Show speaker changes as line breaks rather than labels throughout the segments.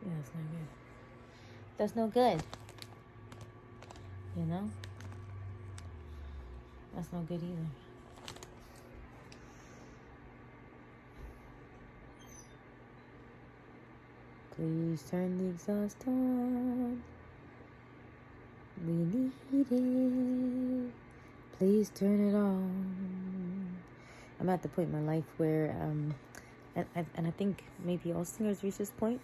That's not good. That's no good. You know? That's no good either. Please turn the exhaust on. We need it. Please turn it on. I'm at the point in my life where, and I think maybe all singers reach this point,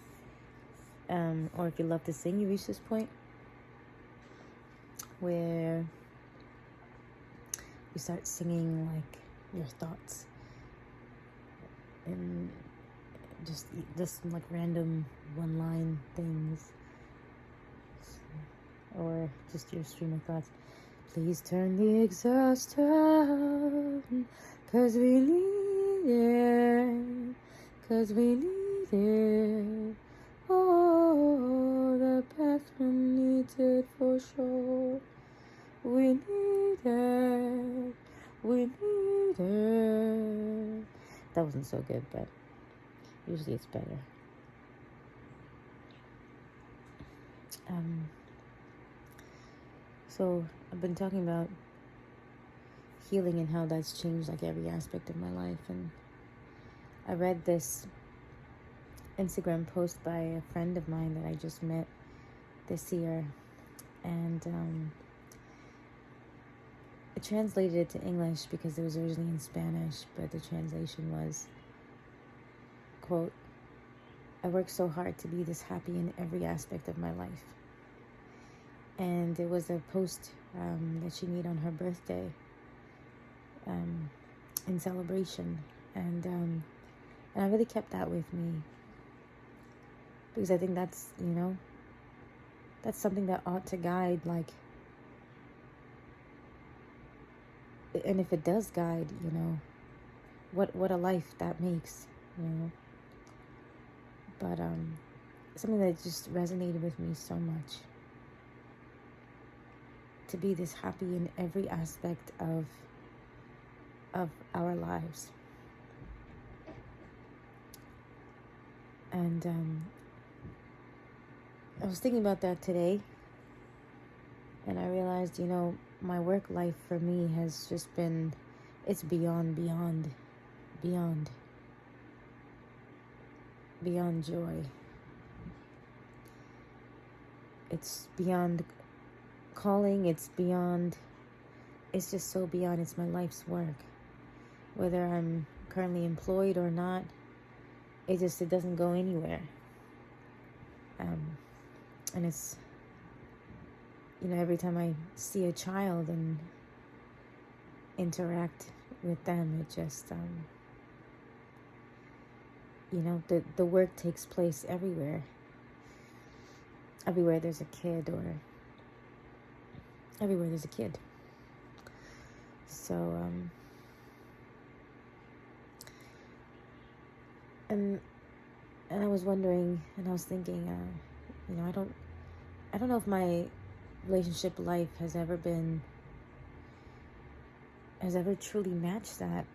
or if you love to sing, you reach this point where you start singing like your thoughts and just like random one-line things, or just your stream of thoughts. Please turn the exhaust on, 'cause we need it, 'cause we need it. Oh, the bathroom needs it for sure. We need it, we need it. That wasn't so good, but usually it's better. So I've been talking about healing and how that's changed like every aspect of my life. And I read this Instagram post by a friend of mine that I just met this year, and I translated it to English because it was originally in Spanish, but the translation was, quote, "I work so hard to be this happy in every aspect of my life." And it was a post that she made on her birthday in celebration. And I really kept that with me, because I think that's, that's something that ought to guide, like, and if it does guide, what a life that makes, But something that just resonated with me so much. To be this happy in every aspect of our lives. And I was thinking about that today, and I realized, my work life for me has just been, it's beyond joy. It's beyond calling, it's just so beyond. It's my life's work. Whether I'm currently employed or not, it doesn't go anywhere. And it's, every time I see a child and interact with them, it just, the work takes place everywhere. Everywhere there's a kid, or everywhere there's a kid. So, and I was wondering, and I was thinking, I don't know if my relationship life has ever truly matched that.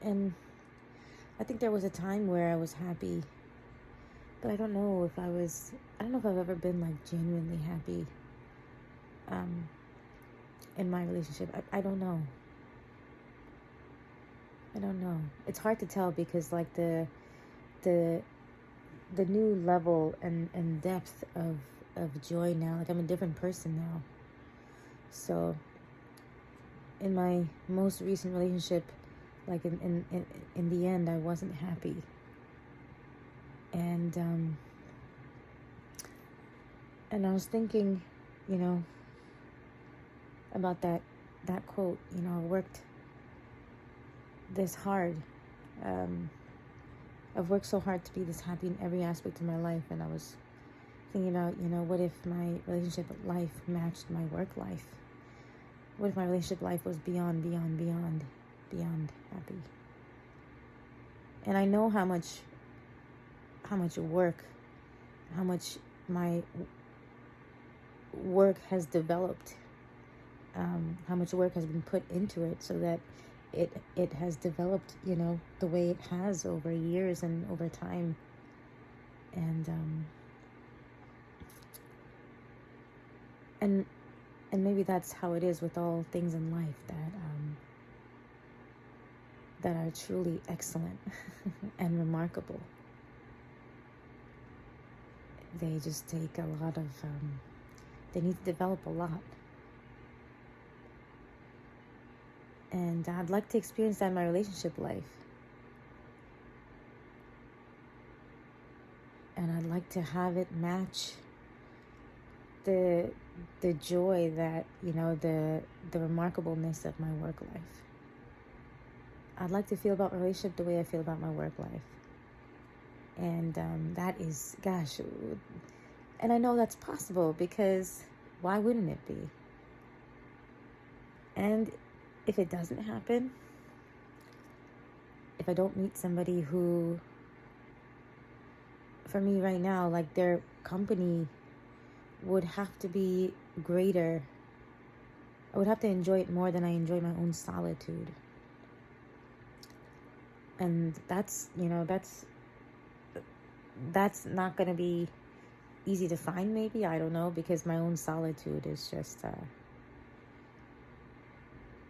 And I think there was a time where I was happy, but I don't know if I've ever been like genuinely happy in my relationship. I don't know. It's hard to tell, because like the new level and depth of joy now, like I'm a different person now. So in my most recent relationship, like in the end, I wasn't happy. And I was thinking, about that quote, I worked this hard. I've worked so hard to be this happy in every aspect of my life. And I was thinking about, what if my relationship life matched my work life? What if my relationship life was beyond happy? And I know how much work, how much my work has developed, how much work has been put into it, so that it has developed, the way it has over years and over time. And And maybe that's how it is with all things in life that are truly excellent and remarkable. They just take a lot of, they need to develop a lot. And I'd like to experience that in my relationship life. And I'd like to have it match the joy that, the remarkableness of my work life. I'd like to feel about my relationship the way I feel about my work life. And that is, gosh, and I know that's possible, because why wouldn't it be? And if it doesn't happen, if I don't meet somebody who, for me right now, like their company would have to be greater. I would have to enjoy it more than I enjoy my own solitude. And that's not going to be easy to find, maybe. I don't know, because my own solitude is just,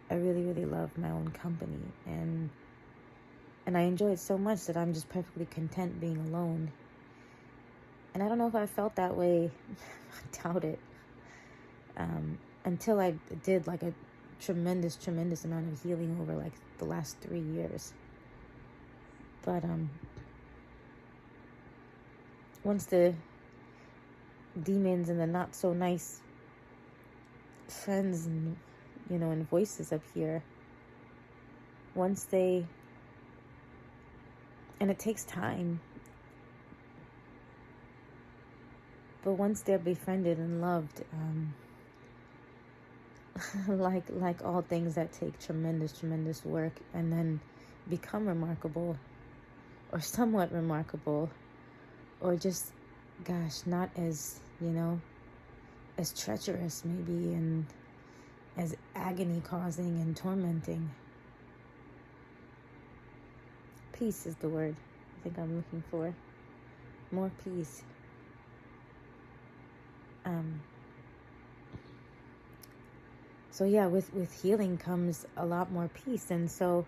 I really, really love my own company. And I enjoy it so much that I'm just perfectly content being alone. And I don't know if I felt that way, I doubt it, until I did like a tremendous amount of healing over like the last 3 years. But once the demons and the not so nice friends and, and voices up here, once they, and it takes time, but once they're befriended and loved, like all things that take tremendous work and then become remarkable, or somewhat remarkable, or just, gosh, not as, as treacherous maybe, and as agony causing and tormenting. Peace is the word I think I'm looking for. More peace. So yeah, with healing comes a lot more peace. And so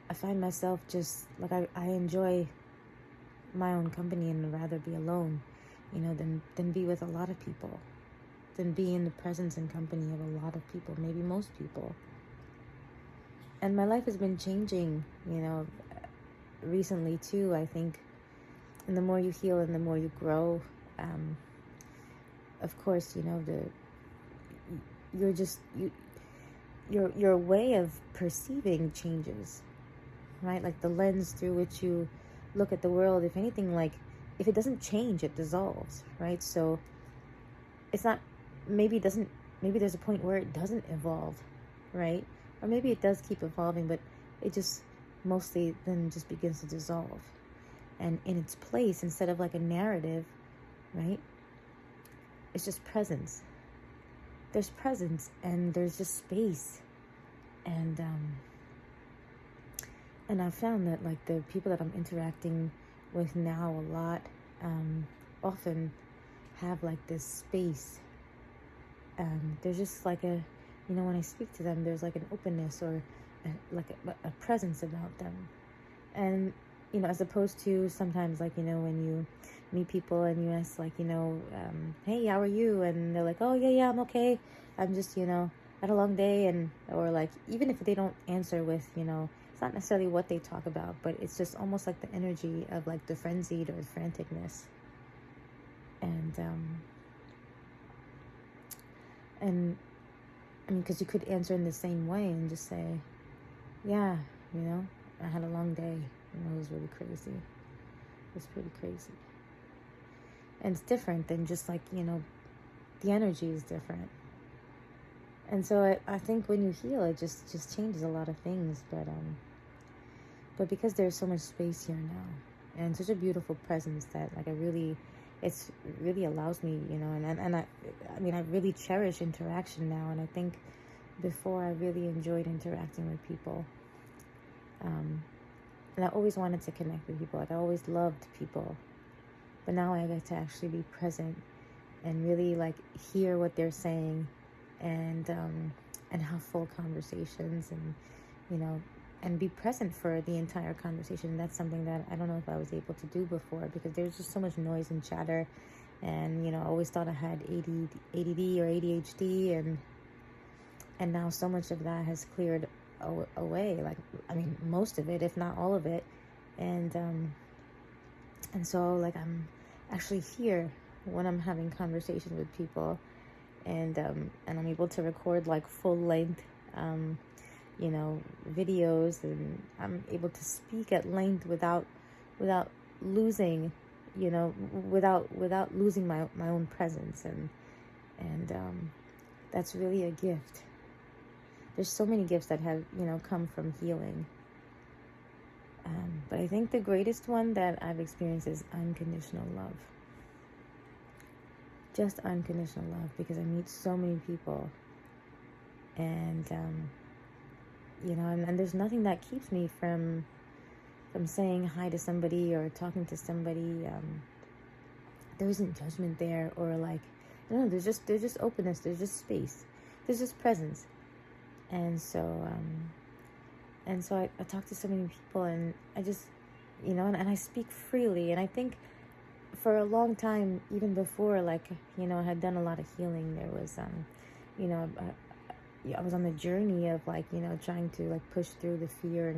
I find myself just like, I enjoy my own company and rather be alone, than be with a lot of people, than be in the presence and company of a lot of people, maybe most people. And my life has been changing, recently too, I think. And the more you heal and the more you grow, of course, your way of perceiving changes, right? Like the lens through which you look at the world, if anything, like if it doesn't change, it dissolves, right? So it's not, maybe there's a point where it doesn't evolve, right? Or maybe it does keep evolving, but it just mostly then just begins to dissolve. And in its place, instead of like a narrative, right? It's just presence. There's presence and there's just space. And I found that like the people that I'm interacting with now a lot, often have like this space. There's just like a, when I speak to them, there's like an openness or a presence about them. And, as opposed to sometimes like, when you meet people and you ask like, hey, how are you? And they're like, oh yeah, I'm okay. I'm just, had a long day. And, or like, even if they don't answer with, it's not necessarily what they talk about, but it's just almost like the energy of like the frenzied or franticness. And I mean, because you could answer in the same way and just say, yeah, I had a long day. It was really crazy. It was pretty crazy. And it's different than just like, the energy is different. And so I think when you heal, it just changes a lot of things. But because there's so much space here now and such a beautiful presence that like it really allows me, and I really cherish interaction now. And I think before I really enjoyed interacting with people. And I always wanted to connect with people. Like I always loved people. But now I get to actually be present and really like hear what they're saying, and have full conversations, and you know, and be present for the entire conversation. That's something that I don't know if I was able to do before, because there's just so much noise and chatter, and you know, I always thought I had ADD or ADHD, and now so much of that has cleared away. Like, I mean, most of it, if not all of it, and so like I'm actually here when I'm having conversations with people, and I'm able to record like full length, you know, videos, and I'm able to speak at length without losing, you know, without losing my own presence, and that's really a gift. There's so many gifts that have, you know, come from healing. But I think the greatest one that I've experienced is unconditional love. Just unconditional love, because I meet so many people, and you know, and there's nothing that keeps me from saying hi to somebody or talking to somebody. There isn't judgment there, or like, no, there's just openness, there's just space, there's just presence. And so I talk to so many people, and I just, you know, and I speak freely. And I think for a long time, even before, like, you know, I had done a lot of healing, there was, you know, I was on the journey of like, you know, trying to like push through the fears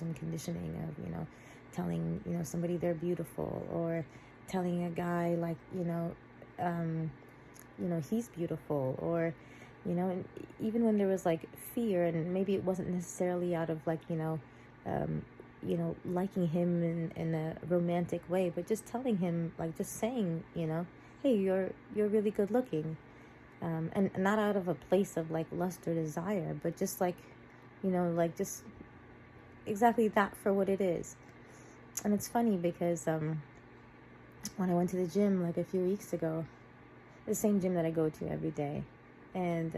and conditioning of, you know, telling, you know, somebody they're beautiful, or telling a guy like, you know, he's beautiful, or, you know, and even when there was like fear, and maybe it wasn't necessarily out of like, you know, liking him in a romantic way, but just telling him, like, just saying, you know, hey, you're really good looking, and not out of a place of like lust or desire, but just like, you know, like just exactly that for what it is. And it's funny because when I went to the gym like a few weeks ago, the same gym that I go to every day, and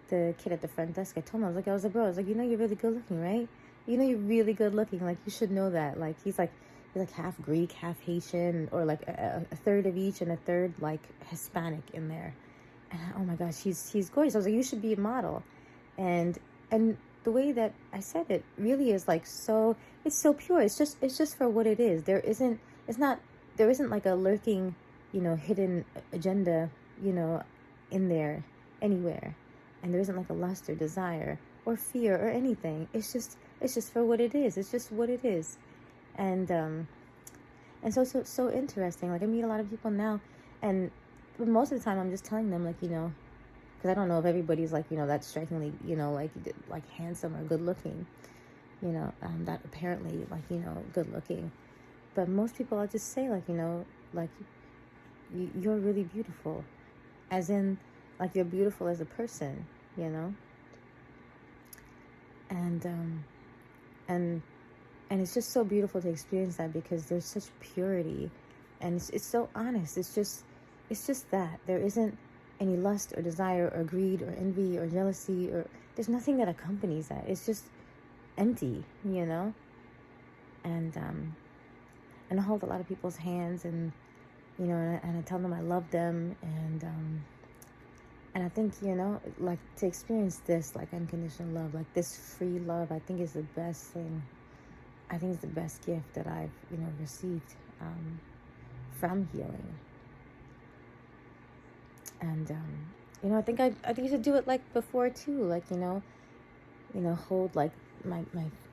the kid at the front desk, I told him, I was like, bro, I was like, you know, you're really good looking, right? You know, you're really good looking. Like, you should know that. Like, he's like half Greek, half Haitian, or like a third of each, and a third like Hispanic in there. And oh my gosh, he's gorgeous. I was like, you should be a model. And the way that I said it really is like, so it's so pure. It's just for what it is. There isn't like a lurking, you know, hidden agenda, you know, in there anywhere. And there isn't like a lust or desire or fear or anything. It's just for what it is. It's just what it is. And so interesting. Like, I meet a lot of people now, and most of the time I'm just telling them, like, you know, because I don't know if everybody's like, you know, that strikingly, you know, like handsome or good looking, you know, that apparently like, you know, good looking. But most people, I'll just say, like, you know, like, you're really beautiful, as in like you're beautiful as a person, you know. And it's just so beautiful to experience that, because there's such purity, and it's so honest. It's just that there isn't any lust or desire or greed or envy or jealousy, or there's nothing that accompanies that. It's just empty, you know. And I hold a lot of people's hands, and you know, and I tell them I love them, and I think, you know, like, to experience this, like, unconditional love, like this free love, I think is the best thing. I think it's the best gift that I've, you know, received from healing. And you know, I think you should do it like before too, like, you know, hold like my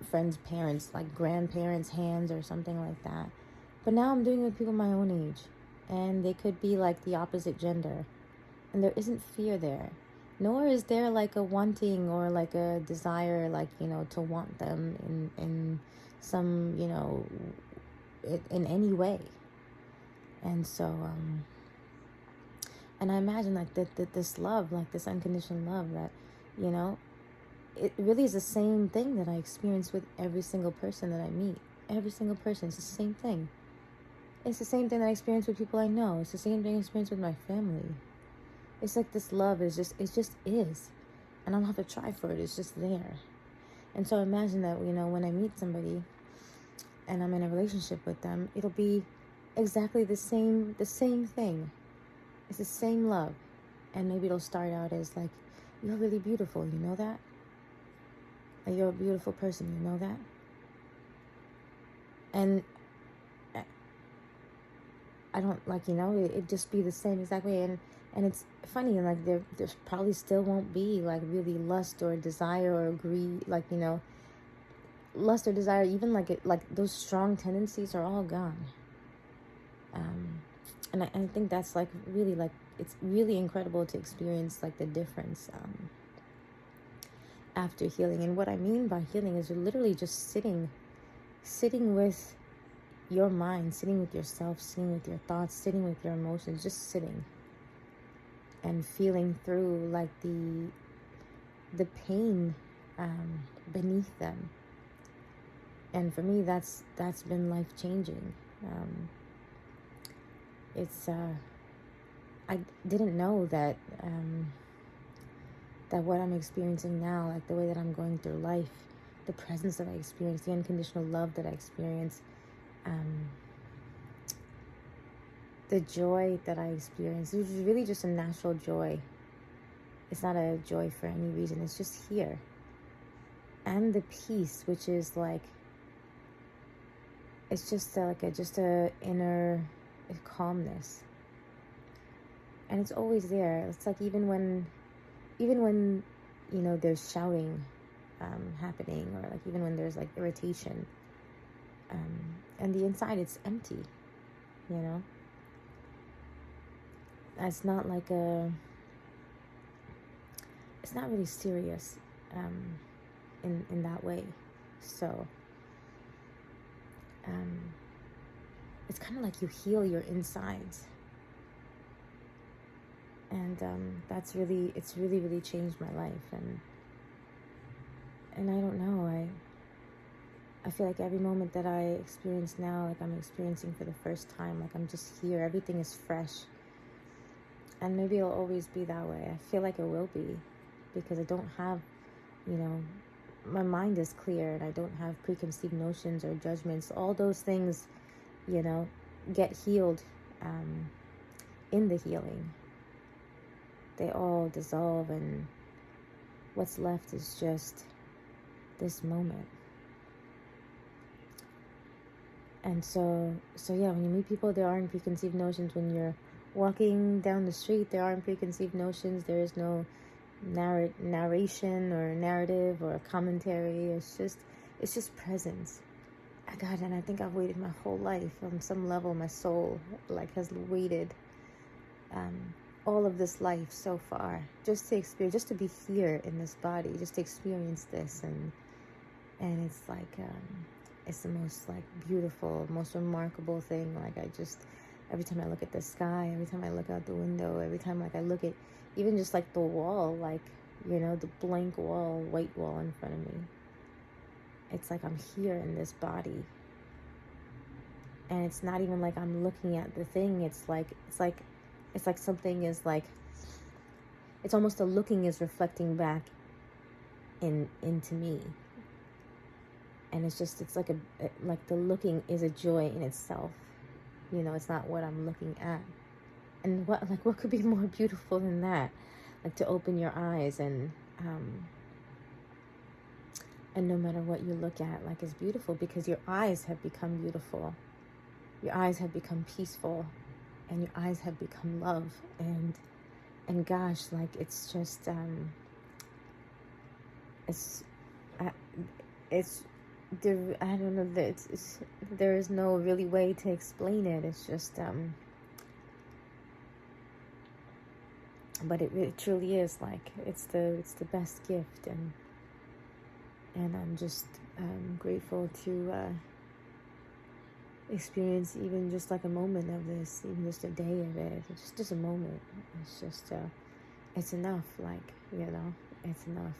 friends' parents, like grandparents' hands or something like that. But now I'm doing it with people my own age, and they could be like the opposite gender. And there isn't fear there, nor is there like a wanting or like a desire, like, you know, to want them in some, you know, in any way. And so, and I imagine like that this love, like this unconditional love, that, you know, it really is the same thing that I experience with every single person that I meet. Every single person, it's the same thing. It's the same thing that I experience with people I know. It's the same thing I experience with my family. It's like this love is just, it just is. And I don't have to try for it. It's just there. And so imagine that, you know, when I meet somebody and I'm in a relationship with them, it'll be exactly the same thing. It's the same love. And maybe it'll start out as like, you're really beautiful, you know that? Like, you're a beautiful person, you know that? And I don't, like, it just be the same exact way. And it's funny, and like, there probably still won't be like really lust or desire or greed, like, lust or desire, even like those strong tendencies are all gone. And I think that's like really, like, it's really incredible to experience like the difference after healing. And what I mean by healing is you're literally just sitting with your mind, sitting with yourself, sitting with your thoughts, sitting with your emotions, just sitting and feeling through like the pain beneath them. And for me, that's been life-changing. It's I didn't know that that what I'm experiencing now, like the way that I'm going through life, the presence that I experience, the unconditional love that I experience, the joy that I experience, which is really just a natural joy. It's not a joy for any reason. It's just here. And the peace, which is like, it's just like a inner calmness. And it's always there. It's like even when there's shouting happening, or like even when there's like irritation, and the inside it's empty, it's not like it's not really serious in that way. So it's kind of like you heal your insides. And it's really changed my life. And I don't know, I feel like every moment that I experience now, like I'm experiencing for the first time, like I'm just here, everything is fresh. And maybe it'll always be that way. I feel like it will be, because I don't have, my mind is clear, and I don't have preconceived notions or judgments. All those things, get healed in the healing. They all dissolve, and what's left is just this moment. And so yeah, when you meet people, there aren't preconceived notions. When you're walking down the street, there aren't preconceived notions. There is no narration or narrative or commentary. It's just presence. God, and I think I've waited my whole life. On some level, my soul has waited all of this life so far, just to experience, just to be here in this body, just to experience this. And it's like it's the most beautiful, most remarkable thing. Every time I look at the sky, every time I look out the window, every time I look at even just the wall, the blank wall, white wall in front of me, it's like I'm here in this body. And it's not even like I'm looking at the thing. It's like something is it's almost the looking is reflecting back into me. And it's like the looking is a joy in itself. It's not what I'm looking at. And what could be more beautiful than that? To open your eyes, and no matter what you look at, it's beautiful, because your eyes have become beautiful. Your eyes have become peaceful, and your eyes have become love. And gosh, it's just it's there. I don't know. There is no really way to explain it. It's just but it truly is it's the best gift. And I'm just grateful to experience even just a moment of this, even just a day of it. It's just a moment. It's just it's enough. It's enough.